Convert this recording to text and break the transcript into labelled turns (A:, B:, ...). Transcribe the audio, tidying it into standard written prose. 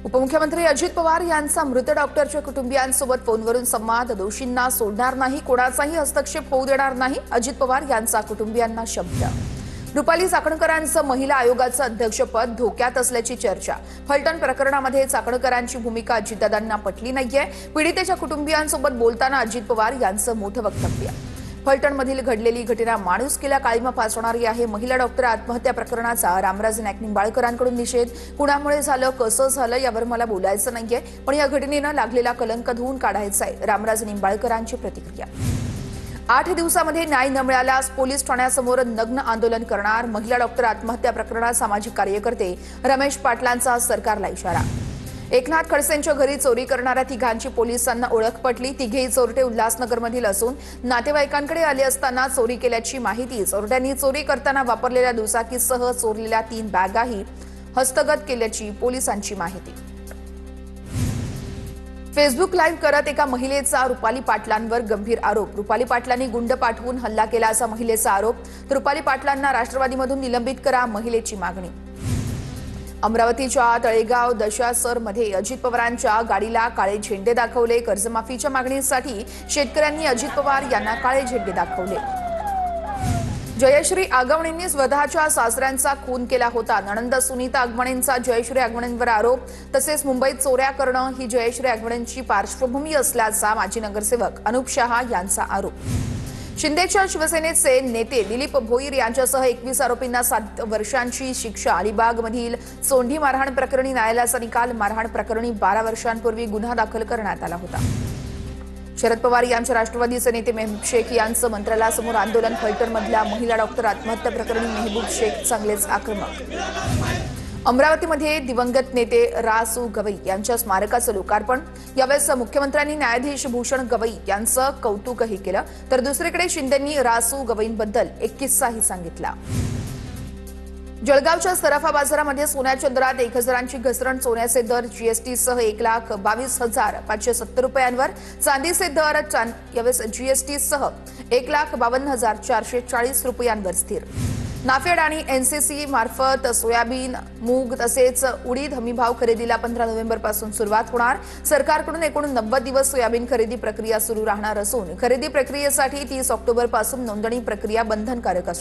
A: उपमुख्यमंत्री अजित पवार यांचा मृत डॉक्टरच्या कुटुंबियांसोबत फोनवरून संवाद. दोषींना सोडणार नाही, कोणाचाही हस्तक्षेप होऊ देणार नाही, अजित पवार यांचा कुटुंबियांना शब्द. रुपाली चाकणकरांचं महिला आयोगाचं अध्यक्षपद धोक्यात असल्याची चर्चा. फलटण प्रकरणामध्ये चाकणकरांची भूमिका अजितदादांना पटली नाहीये. पीडितेच्या कुटुंबियांसोबत बोलताना अजित पवार यांचं मोठं वक्तव्य. फलटणमधील घडलेली घटना माणुसकीला काळीमा फासणारी आहे. महिला डॉक्टर आत्महत्या प्रकरणाचा रामराजे नाईक निंबाळकरांकडून निषेध. कुणामुळे झालं, कसं झालं यावर मला बोलायचं नाहीये, पण या घटनेनं लागलेला कलंक धुवून काढायचा आहे. रामराजे निंबाळकरांची प्रतिक्रिया. 8 दिवसामध्ये न्याय न मिळाल्यास पोलीस ठाण्यासमोर नग्न आंदोलन करणार. महिला डॉक्टर आत्महत्या प्रकरणात सामाजिक कार्यकर्ते रमेश पाटलांचा सरकारला इशारा. एकनाथ खडसेंच्या घरी चोरी करणाऱ्या तिघांची पोलिसांना ओळख पटली. तिघेही चोरटे उल्हासनगरमधील असून नातेवाईकांकडे आले असताना चोरी केल्याची माहिती. चोरट्यांनी चोरी करताना वापरलेल्या दुचाकीसह चोरलेल्या 3 बॅगाही हस्तगत केल्याची पोलिसांची माहिती. फेसबुक लाईव्ह करत एका महिलेचा रुपाली पाटलांवर गंभीर आरोप. रुपाली पाटलांनी गुंड पाठवून हल्ला केला असा महिलेचा आरोप. रुपाली पाटलांना राष्ट्रवादीमधून निलंबित करा, महिलेची मागणी. अमरावतीच्या तळेगाव दशासरमध्ये अजित पवारांच्या गाडीला काळे झेंडे दाखवले. कर्जमाफीच्या मागणीसाठी शेतकऱ्यांनी अजित पवार यांना काळे झेंडे दाखवले. जयश्री आगवणेंनी स्वतःच्या सासऱ्यांचा खून केला होता. नणंद सुनीता आगवणेंचा जयश्री आगवणेंवर आरोप. तसेच मुंबईत चोऱ्या करणं ही जयश्री आगवणेंची पार्श्वभूमी असल्याचा माजी नगरसेवक अनुप शहा यांचा आरोप. शिंदेच्या शिवसेनेचे नेते दिलीप भोईर यांच्यासह 21 आरोपींना 7 वर्षांची शिक्षा. अलिबागमधील सोंढी मारहाण प्रकरणी न्यायालयाचा निकाल. मारहाण प्रकरणी 12 वर्षांपूर्वी गुन्हा दाखल करण्यात आला होता. शरद पवार यांच्या राष्ट्रवादीचे नेते मेहबूब शेख यांचं मंत्रालयासमोर आंदोलन. फलटणमधल्या महिला डॉक्टर आत्महत्या प्रकरणी मेहबूब शेख चांगलेच आक्रमक. अमरावतीमध्ये दिवंगत नेते रा.सु. गवई यांच्या स्मारकाचं लोकार्पण. यावेळेस मुख्यमंत्र्यांनी न्यायाधीश भूषण गवई यांचं कौतुकही केलं. तर दुसरीकडे शिंदेंनी रा.सु. गवईंबद्दल एक किस्साही सांगितला. जळगावच्या सराफा बाजारामध्ये सोन्याच्या दरात 1000ची घसरण. सोन्याचे दर जीएसटीसह 1,22,570 रुपयांवर. चांदीचे दर यावेळेस जीएसटीसह 1,52,440 रुपयांवर स्थिर. नाफेड आणि एनसीसी मार्फत सोयाबीन, मूग तसेच उडीद हमीभाव खरेदीला 15 नोव्हेंबरपासून सुरुवात होणार. सरकारकडून एकूण 90 दिवस सोयाबीन खरेदी प्रक्रिया सुरू राहणार असून खरेदी प्रक्रियेसाठी 30 ऑक्टोबरपासून नोंदणी प्रक्रिया बंधनकारक असणार.